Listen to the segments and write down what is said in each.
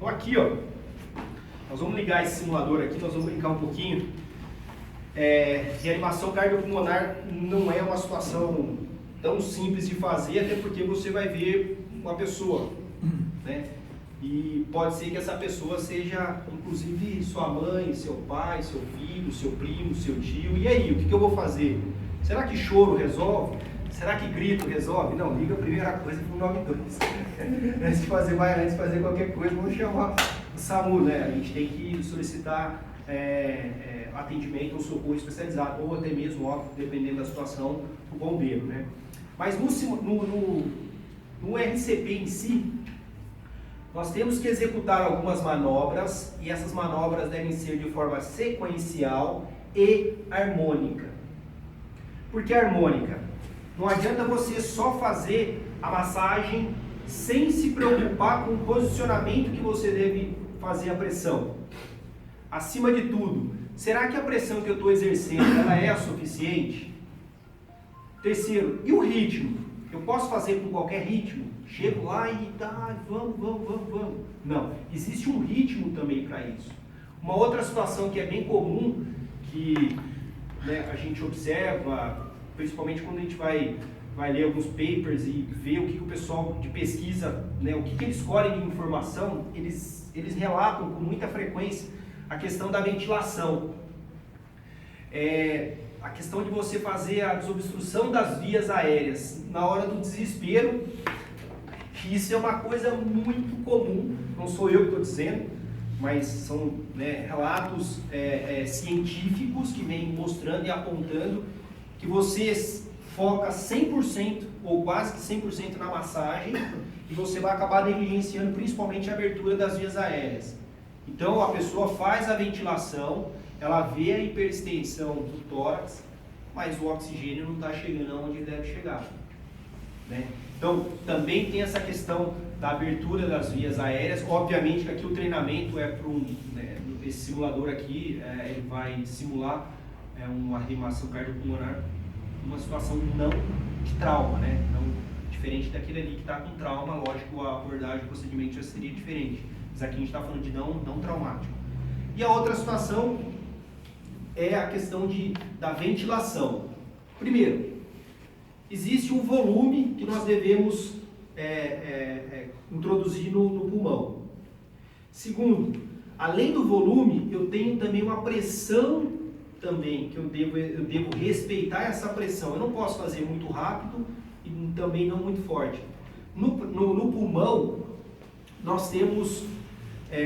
Então aqui, ó, nós vamos ligar esse simulador aqui, nós vamos brincar um pouquinho. Reanimação cardiopulmonar não é uma situação tão simples de fazer, até porque você vai ver uma pessoa, né? E pode ser que essa pessoa seja, inclusive, sua mãe, seu pai, seu filho, seu primo, seu tio. E aí, o que eu vou fazer? Será que choro resolve? Será que grito resolve? Não, liga a primeira coisa para o 92. Antes de fazer qualquer coisa, vamos chamar o SAMU, né? A gente tem que solicitar atendimento ou socorro especializado, ou até mesmo, ó, dependendo da situação, o bombeiro, né? Mas no RCP em si, nós temos que executar algumas manobras, e essas manobras devem ser de forma sequencial e harmônica. Por que harmônica? Não adianta você só fazer a massagem sem se preocupar com o posicionamento que você deve fazer a pressão. Acima de tudo, será que a pressão que eu estou exercendo ela é a suficiente? Terceiro, e o ritmo? Eu posso fazer com qualquer ritmo? Chego lá e tá, vamos. Não, existe um ritmo também para isso. Uma outra situação que é bem comum, que a gente observa, principalmente quando a gente vai ler alguns papers e ver o que o pessoal de pesquisa, o que eles colhem de informação, eles relatam com muita frequência a questão da ventilação. A questão de você fazer a desobstrução das vias aéreas na hora do desespero. Isso é uma coisa muito comum, não sou eu que estou dizendo, mas são relatos científicos que vêm mostrando e apontando que você foca 100% ou quase que 100% na massagem e você vai acabar negligenciando principalmente a abertura das vias aéreas. Então a pessoa faz a ventilação, ela vê a hiperextensão do tórax, mas o oxigênio não está chegando onde deve chegar, né? Então também tem essa questão da abertura das vias aéreas. Obviamente que aqui o treinamento é para esse simulador aqui, ele vai simular uma reanimação cardiopulmonar, uma situação não de trauma, né? Não diferente daquele ali que está com trauma, lógico, a abordagem, o procedimento já seria diferente. Mas aqui a gente está falando de não traumático. E a outra situação é a questão da ventilação. Primeiro, existe um volume que nós devemos introduzir no pulmão. Segundo, além do volume, eu tenho também uma pressão também, que eu devo respeitar essa pressão. Eu não posso fazer muito rápido e também não muito forte. No pulmão, nós temos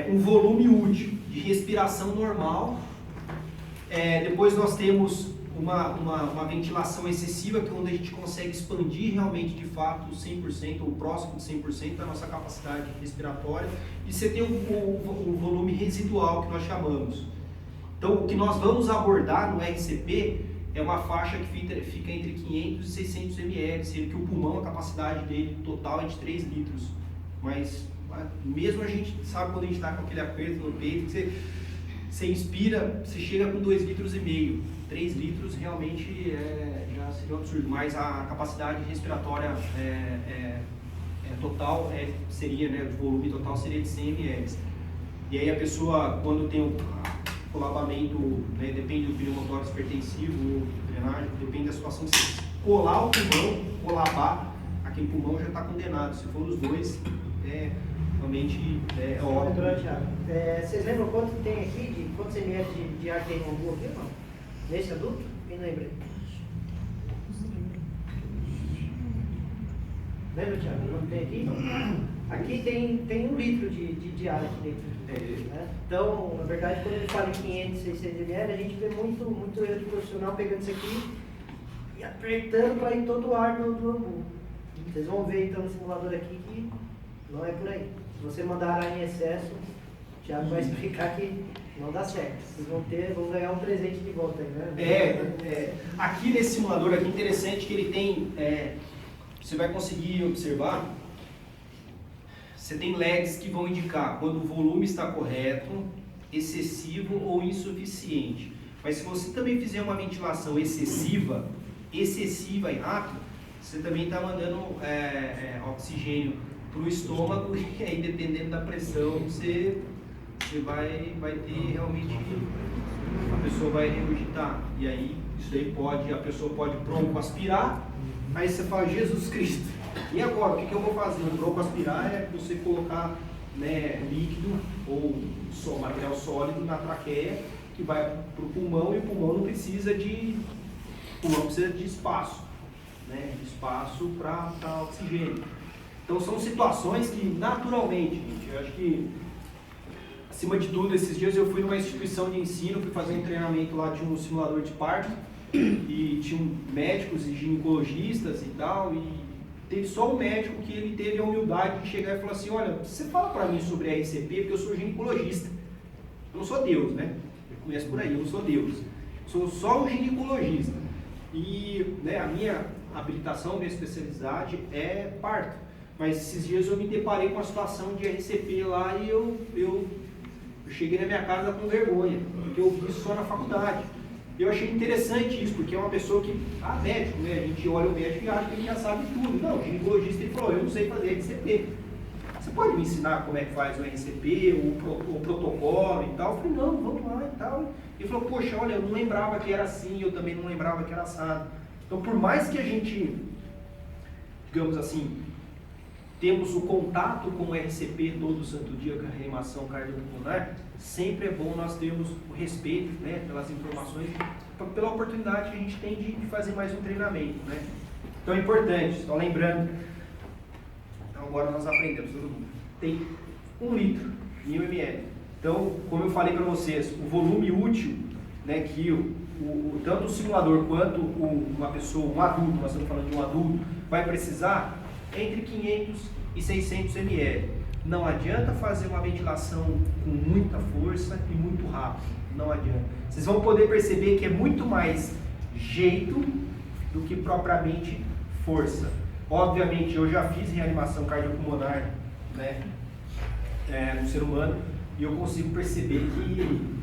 um volume útil de respiração normal. Depois nós temos uma ventilação excessiva, que é onde a gente consegue expandir realmente de fato 100% ou próximo de 100% da nossa capacidade respiratória. E você tem o volume residual, que nós chamamos. Então, o que nós vamos abordar no RCP é uma faixa que fica entre 500 e 600 ml, sendo que o pulmão, a capacidade dele total é de 3 litros. Mas, mesmo a gente sabe quando a gente está com aquele aperto no peito, que você inspira, você chega com 2,5 litros. 3 litros realmente já seria um absurdo, mas a capacidade respiratória total seria, o volume total seria de 100 ml. E aí a pessoa, quando tem o colabamento, depende do pneumotórax hipertensivo, drenagem, depende da situação. Se colar o pulmão, colabar, aquele pulmão já está condenado. Se for os dois, realmente é óbvio. Vocês lembram quanto tem aqui, quantos ml de ar tem no umbigo aqui, não? Nesse adulto? Quem lembra? Lembra, Thiago? Não tem aqui? Não. Aqui tem 1 litro de ar aqui dentro. Né? Então, na verdade, quando a gente fala em 500, 600 ml, a gente vê muito erro de profissional pegando isso aqui e apertando para ir todo o ar do umbigo. Vocês vão ver então no simulador aqui que não é por aí. Se você mandar ar em excesso, o Thiago vai explicar que não dá certo. Vocês vão ganhar um presente de volta aí, né? Aqui nesse simulador aqui, interessante que ele tem, você vai conseguir observar, você tem LEDs que vão indicar quando o volume está correto, excessivo ou insuficiente. Mas se você também fizer uma ventilação excessiva e rápida, você também está mandando oxigênio o estômago, e aí dependendo da pressão, você vai ter realmente, a pessoa vai regurgitar. E aí, isso aí a pessoa pode broncoaspirar, aí você fala, Jesus Cristo, e agora, o que eu vou fazer? O broncoaspirar é você colocar, né, líquido ou material sólido na traqueia, que vai para o pulmão, e o pulmão não precisa de... O pulmão precisa de espaço, né? Espaço para oxigênio. Então são situações que naturalmente, gente, eu acho que, acima de tudo, esses dias eu fui numa instituição de ensino, fui fazer um treinamento lá de um simulador de parto, e tinham médicos e ginecologistas e tal, e teve só um médico que ele teve a humildade de chegar e falar assim, olha, você fala para mim sobre RCP, porque eu sou ginecologista. Eu não sou Deus, né? Eu conheço por aí, eu não sou Deus. Sou só um ginecologista. E, né, a minha habilitação, minha especialidade é parto. Mas esses dias eu me deparei com uma situação de RCP lá e eu cheguei na minha casa com vergonha, porque eu vi só na faculdade. Eu achei interessante isso, porque é uma pessoa que, médico, né? A gente olha o médico e acha que ele já sabe tudo. Não, o ginecologista, ele falou, eu não sei fazer RCP. Você pode me ensinar como é que faz o RCP, o protocolo e tal? Eu falei, não, vamos lá e tal. Ele falou, poxa, olha, eu não lembrava que era assim, eu também não lembrava que era assado. Então, por mais que a gente, digamos assim, temos o contato com o RCP todo santo dia, com a reanimação cardiopulmonar, sempre é bom nós termos o respeito, né, pelas informações, pela oportunidade que a gente tem de fazer mais um treinamento, né. Então é importante, só lembrando, então agora nós aprendemos, todo mundo, tem 1 litro, 1000 ml. Então, como eu falei para vocês, o volume útil, né, que tanto o simulador quanto uma pessoa, um adulto, nós estamos falando de um adulto, vai precisar entre 500 e 600 ml. Não adianta fazer uma ventilação com muita força e muito rápido. Não adianta. Vocês vão poder perceber que é muito mais jeito do que propriamente força. Obviamente, eu já fiz reanimação cardiopulmonar, né, no ser humano, e eu consigo perceber que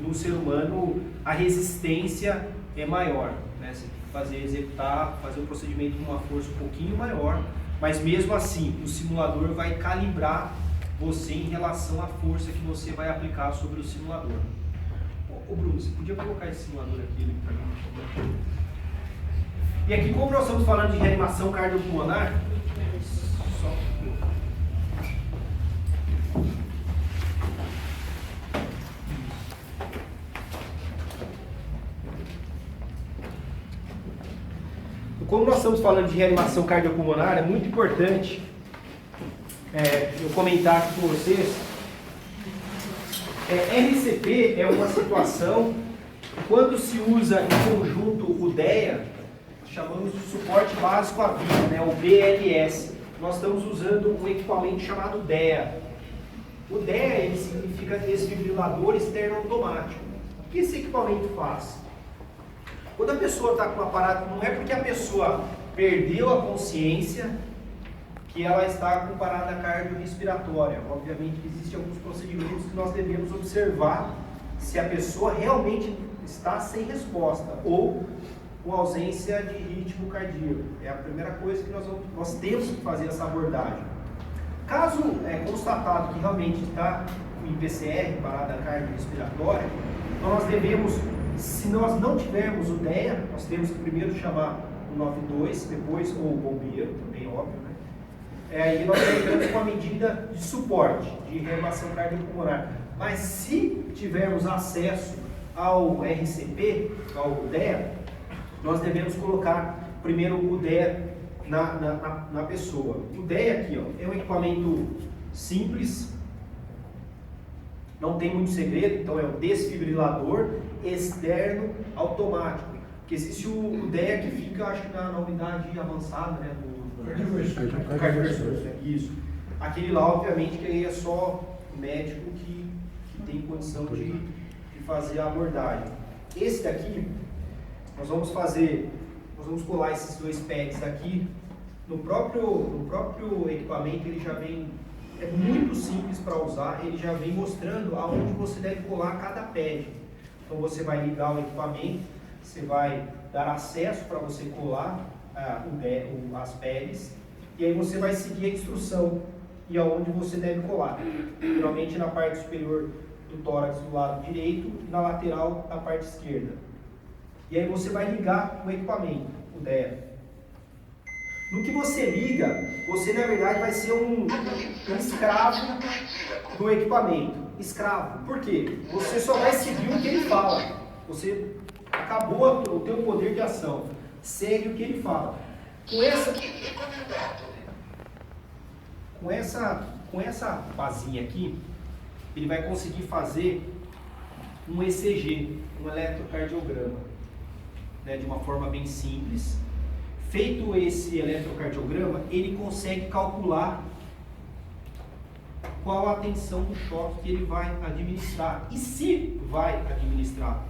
no ser humano a resistência é maior, né? Você tem que executar, fazer o procedimento com uma força um pouquinho maior, mas mesmo assim o simulador vai calibrar você em relação à força que você vai aplicar sobre o simulador. Ô Bruno, você podia colocar esse simulador aqui para mim? E aqui, como nós estamos falando de reanimação cardiopulmonar, como nós estamos falando de reanimação cardiopulmonar, é muito importante eu comentar aqui com vocês. RCP é uma situação, quando se usa em conjunto o DEA, chamamos de suporte básico à vida, né, o BLS. Nós estamos usando um equipamento chamado DEA. O DEA ele significa desfibrilador externo automático. O que esse equipamento faz? Quando a pessoa está com um aparato, não é porque a pessoa perdeu a consciência que ela está com parada cardiorrespiratória. Obviamente que existem alguns procedimentos que nós devemos observar se a pessoa realmente está sem resposta ou com ausência de ritmo cardíaco. É a primeira coisa que nós temos que fazer essa abordagem. Caso constatado que realmente está com IPCR, parada cardiorrespiratória, então nós devemos, se nós não tivermos o DEA, nós temos que primeiro chamar o 92, depois ou o bombeiro, também óbvio, né? Aí nós entramos com a medida de suporte, de reanimação cardiopulmonar. Mas se tivermos acesso ao RCP, ao DEA, nós devemos colocar primeiro o DEA na pessoa. O DEA aqui, ó, é um equipamento simples, não tem muito segredo, então é um desfibrilador externo automático. Porque existe o DEA que fica, acho que na unidade avançada, né, do cardioversor. Isso. Aquele lá, obviamente, que aí é só o médico que tem condição de fazer a abordagem. Esse daqui, nós vamos colar esses dois pads aqui. No próprio equipamento, ele já vem, é muito simples para usar, ele já vem mostrando aonde você deve colar cada pad. Então você vai ligar o equipamento, você vai dar acesso para você colar as pads, e aí você vai seguir a instrução e aonde você deve colar. Geralmente na parte superior do tórax do lado direito e na lateral da parte esquerda. E aí você vai ligar o equipamento, o DEA. No que você liga, você na verdade vai ser um escravo do equipamento. Escravo. Por quê? Você só vai seguir o que ele fala. Você acabou o teu poder de ação. Segue o que ele fala. Com essa basinha aqui, ele vai conseguir fazer um ECG, um eletrocardiograma, né, de uma forma bem simples. Feito esse eletrocardiograma, ele consegue calcular qual a tensão do choque que ele vai administrar e se vai administrar.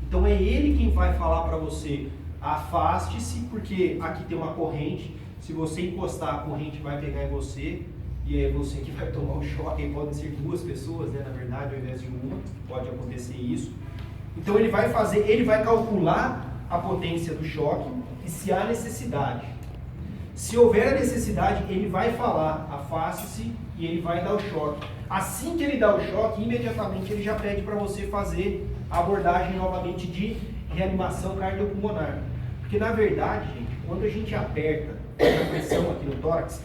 Então é ele quem vai falar para você: afaste-se, porque aqui tem uma corrente, se você encostar a corrente vai pegar em você, e é você que vai tomar o choque. Aí podem ser duas pessoas, né, na verdade, ao invés de uma, pode acontecer isso. Então ele vai calcular a potência do choque e se há necessidade. Se houver a necessidade, ele vai falar: afaste-se, e ele vai dar o choque. Assim que ele dá o choque, imediatamente ele já pede para você fazer a abordagem novamente de reanimação cardiopulmonar. Porque na verdade, gente, quando a gente aperta a pressão aqui no tórax,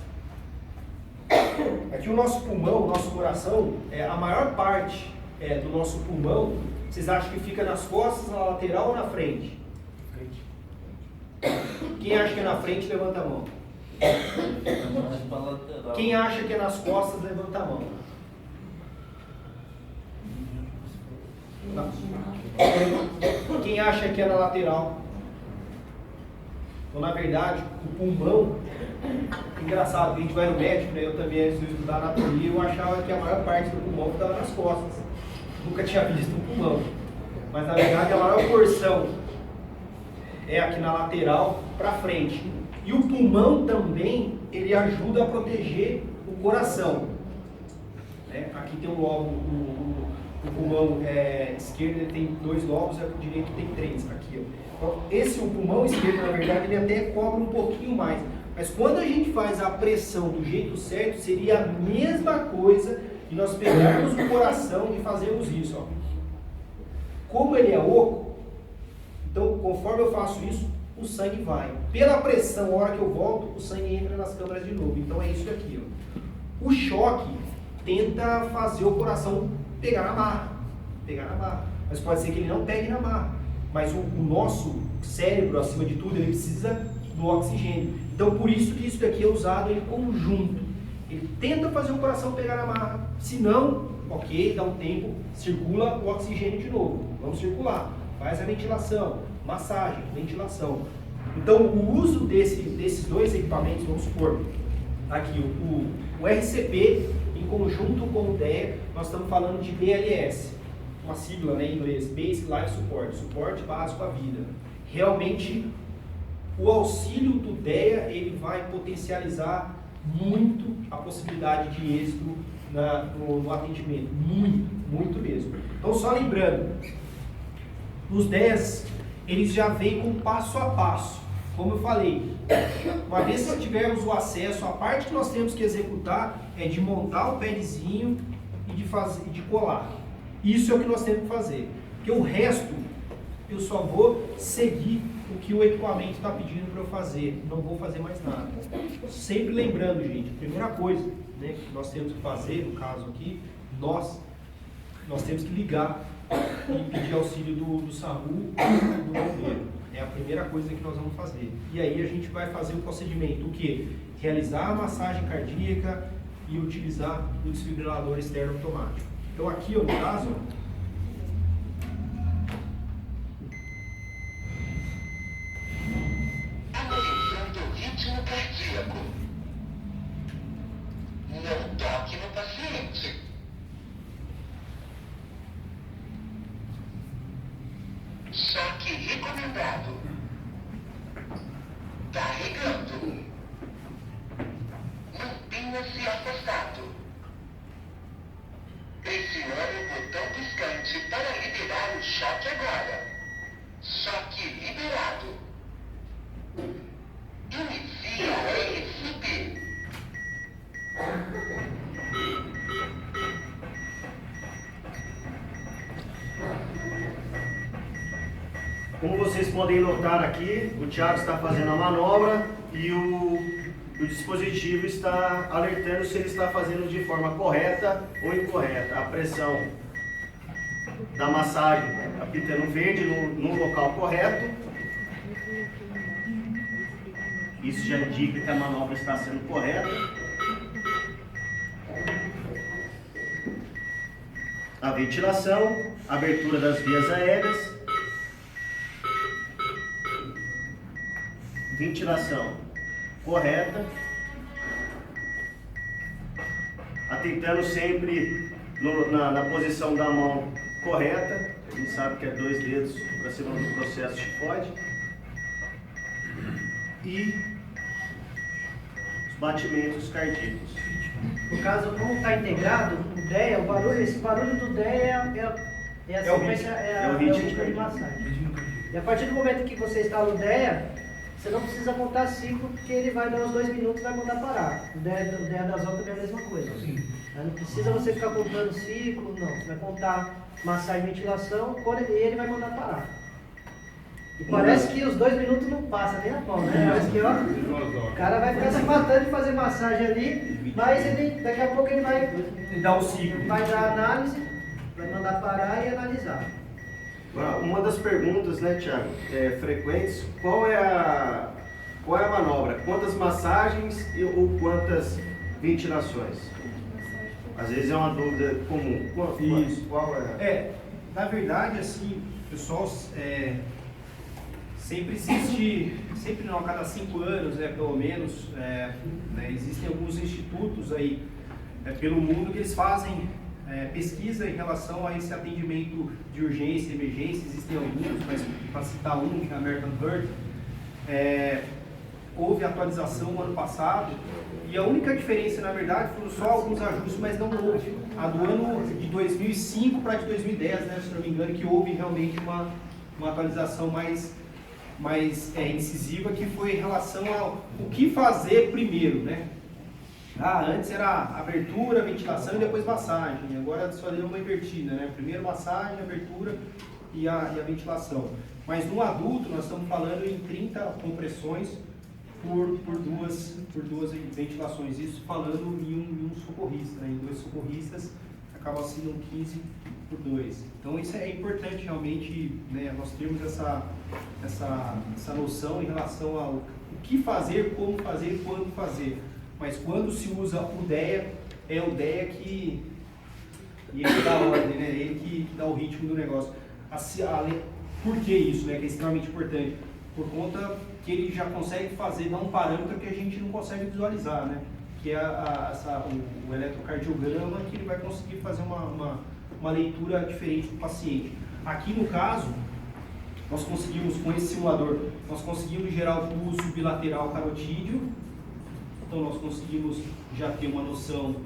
aqui o nosso pulmão, o nosso coração, a maior parte do nosso pulmão, vocês acham que fica nas costas, na lateral ou na frente? Quem acha que é na frente, levanta a mão. Quem acha que é nas costas, levanta a mão. Quem acha que é na lateral? Então, na verdade, o pulmão, engraçado, a gente vai no médico, né? Eu também, antes de estudar anatomia, eu achava que a maior parte do pulmão ficava nas costas. Nunca tinha visto um pulmão. Mas, na verdade, a maior porção é aqui na lateral para frente. E o pulmão também, ele ajuda a proteger o coração. Né? Aqui tem um lobo, o pulmão esquerdo ele tem 2 lobos, o direito tem 3. Aqui, ó. Então, o pulmão esquerdo, na verdade, ele até cobre um pouquinho mais. Mas quando a gente faz a pressão do jeito certo, seria a mesma coisa de nós pegarmos o coração e fazermos isso. Ó. Como ele é oco, então conforme eu faço isso, o sangue vai. Pela pressão, a hora que eu volto, o sangue entra nas câmaras de novo. Então é isso aqui. Ó. O choque tenta fazer o coração pegar na barra. Mas pode ser que ele não pegue na barra. Mas o nosso cérebro, acima de tudo, ele precisa do oxigênio. Então por isso que isso daqui é usado em conjunto. Ele tenta fazer o coração pegar na barra. Se não, ok, dá um tempo, circula o oxigênio de novo. Vamos circular. Faz a ventilação, massagem, ventilação. Então o uso desses 2 equipamentos, vamos supor, aqui o RCP em conjunto com o DEA, nós estamos falando de BLS, uma sigla, né, em inglês, Basic Life Support, suporte básico à vida. Realmente o auxílio do DEA ele vai potencializar muito a possibilidade de êxito no atendimento, muito mesmo. Então só lembrando, os 10, eles já vêm com passo a passo. Como eu falei, uma vez que tivermos o acesso, a parte que nós temos que executar é de montar o padzinho e de colar. Isso é o que nós temos que fazer. Porque o resto, eu só vou seguir o que o equipamento está pedindo para eu fazer. Não vou fazer mais nada. Sempre lembrando, gente, a primeira coisa, né, que nós temos que fazer, no caso aqui, nós temos que ligar e pedir auxílio do SAMU e do bombeiro. É a primeira coisa que nós vamos fazer. E aí a gente vai fazer o procedimento, o quê? Realizar a massagem cardíaca e utilizar o desfibrilador externo automático. Então aqui, ó, no caso, analisando o ritmo cardíaco. Não toque no paciente. Choque recomendado. Carregando. Mantenha-se afastado. Pressione o botão piscante para liberar o choque agora. Choque liberado. Inicia a RCP. Como vocês podem notar aqui, o Thiago está fazendo a manobra e o dispositivo está alertando se ele está fazendo de forma correta ou incorreta. A pressão da massagem apitando verde no local correto. Isso já indica que a manobra está sendo correta. A ventilação, abertura das vias aéreas. Ventilação correta, atentando sempre na posição da mão correta. A gente sabe que é 2 dedos para cima do processo chicoide. E os batimentos cardíacos. No caso, como está integrado, o DEA, esse barulho do DEA é a sequência, é o ritmo de massagem. E a partir do momento que você instala o DEA, você não precisa contar ciclo, porque ele vai dar uns 2 minutos e vai mandar parar. O DEA das outras é a mesma coisa. Não precisa você ficar contando ciclo, não. Você vai contar massagem e ventilação, e ele vai mandar parar. E parece que os 2 minutos não passam nem a pau, né? Parece que, ó, o cara vai ficar se matando de fazer massagem ali, mas daqui a pouco ele vai dar o ciclo. Vai dar análise, vai mandar parar e analisar. Uma das perguntas, né, Thiago, frequentes, qual é a manobra? Quantas massagens ou quantas ventilações? Às vezes é uma dúvida comum. Isso. Qual é? Na verdade, assim, pessoal, sempre existe, sempre não, a cada 5 anos, pelo menos, né, existem alguns institutos aí pelo mundo que eles fazem pesquisa em relação a esse atendimento de urgência e emergência. Existem alguns, mas para citar um, que é a American Heart, houve atualização no ano passado, e a única diferença, na verdade, foram só alguns ajustes, mas não houve. A do ano de 2005 para de 2010, né, se não me engano, que houve realmente uma atualização mais incisiva, que foi em relação ao o que fazer primeiro, né? Antes era abertura, ventilação e depois massagem. Agora só deu uma invertida, né? Primeiro massagem, abertura e a ventilação. Mas no adulto nós estamos falando em 30 compressões por duas ventilações. Isso falando em um socorrista, né? Em 2 socorristas acaba sendo 15 por 2. Então isso é importante realmente, né? Nós termos essa noção em relação ao o que fazer, como fazer e quando fazer. Mas quando se usa o DEA, é o DEA que ele dá a ordem, né? Ele que dá o ritmo do negócio. Por que isso, né? Que é extremamente importante? Por conta que ele já consegue dar um parâmetro que a gente não consegue visualizar, né? Que é o eletrocardiograma, que ele vai conseguir fazer uma leitura diferente do paciente. Aqui no caso, nós conseguimos, com esse simulador, nós conseguimos gerar o pulso bilateral carotídeo. Então nós conseguimos já ter uma noção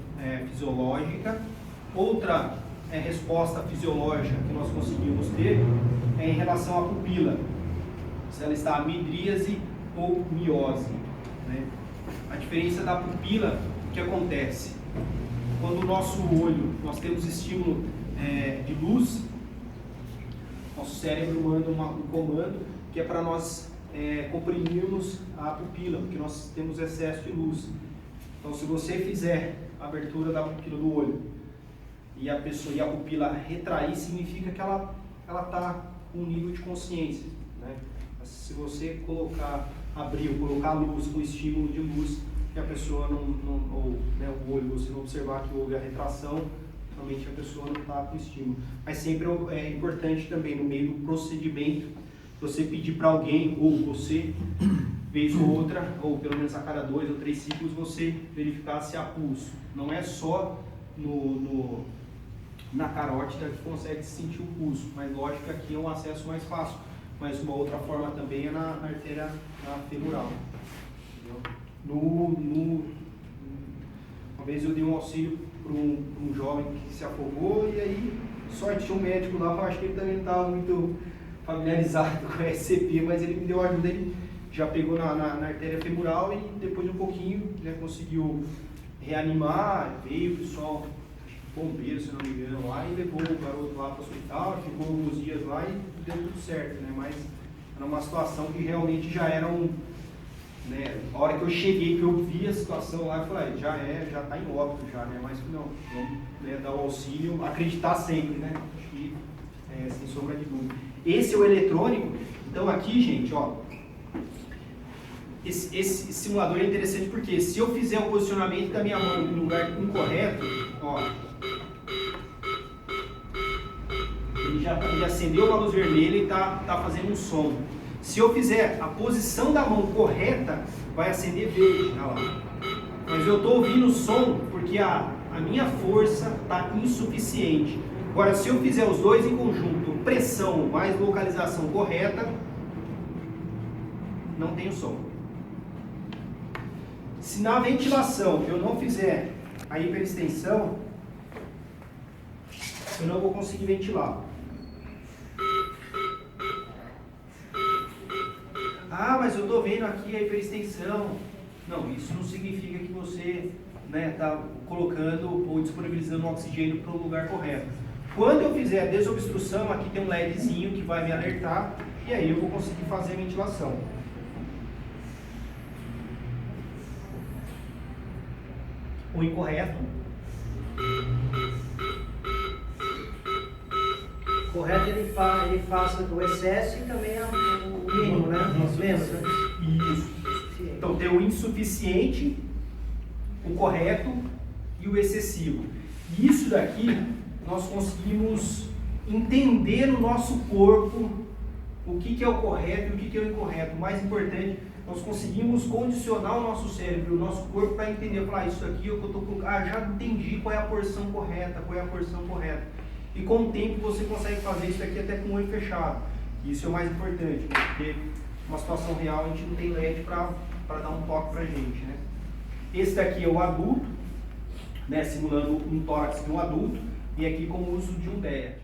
fisiológica. Outra resposta fisiológica que nós conseguimos ter é em relação à pupila, se ela está midríase ou miose, né? A diferença da pupila, o que acontece? Quando o nosso olho, nós temos estímulo de luz, nosso cérebro manda um comando que é para nós comprimirmos a pupila, porque nós temos excesso de luz. Então, se você fizer a abertura da pupila do olho e a pupila retrair, significa que ela está com um nível de consciência, né? Se você colocar luz com estímulo de luz, que a pessoa o olho, você não observar que houve a retração, realmente a pessoa não está com estímulo. Mas sempre é importante também, no meio do procedimento, você pedir para alguém, ou você, vez ou outra, ou pelo menos a cada 2 ou 3 ciclos, você verificar se há pulso. Não é só na carótida que consegue sentir o pulso, mas lógico que aqui é um acesso mais fácil. Mas uma outra forma também é na artéria femoral. Uma vez eu dei um auxílio para um jovem que se afogou, e aí sorte tinha um médico lá, eu acho que ele também não estava muito familiarizado com a SCP, mas ele me deu ajuda, ele já pegou na artéria femoral e depois de um pouquinho conseguiu reanimar. Veio o pessoal, bombeiro, se não me engano, lá e levou o garoto lá para o hospital, ficou alguns dias lá e deu tudo certo, né? Mas numa situação que realmente já era né, a hora que eu cheguei, que eu vi a situação lá, eu falei, já está em óbito já, né? Mas não, vamos, né, dar o auxílio, acreditar sempre, né? Acho que, sem sombra de dúvida. Esse é o eletrônico. Então aqui, gente, ó, esse simulador é interessante porque se eu fizer o posicionamento da minha mão no lugar incorreto, ó, ele acendeu uma luz vermelha e tá fazendo um som. Se eu fizer a posição da mão correta, vai acender verde, olha lá. Mas eu estou ouvindo o som porque a minha força está insuficiente. Agora, se eu fizer os dois em conjunto, pressão mais localização correta, não tem o som. Se na ventilação eu não fizer a hiperextensão, eu não vou conseguir ventilar. Ah, mas eu estou vendo aqui a hiperextensão. Não, isso não significa que você está colocando ou disponibilizando o oxigênio para o lugar correto. Quando eu fizer a desobstrução, aqui tem um LEDzinho que vai me alertar e aí eu vou conseguir fazer a ventilação. O incorreto. Correto, ele faz o excesso e também o mínimo, né? Os menos, né? Isso. Então tem o insuficiente, o correto e o excessivo. E isso daqui nós conseguimos entender no nosso corpo o que é o correto e o que é o incorreto. O mais importante, nós conseguimos condicionar o nosso cérebro, o nosso corpo para entender, falar, isso aqui eu estou colocando, já entendi qual é a porção correta, qual é a porção correta. E com o tempo você consegue fazer isso aqui até com o olho fechado. Isso é o mais importante, né? Porque uma situação real a gente não tem LED para dar um toque para a gente, né? Esse daqui é o adulto, né? Simulando um tórax de um adulto, e aqui com o uso de um DEA.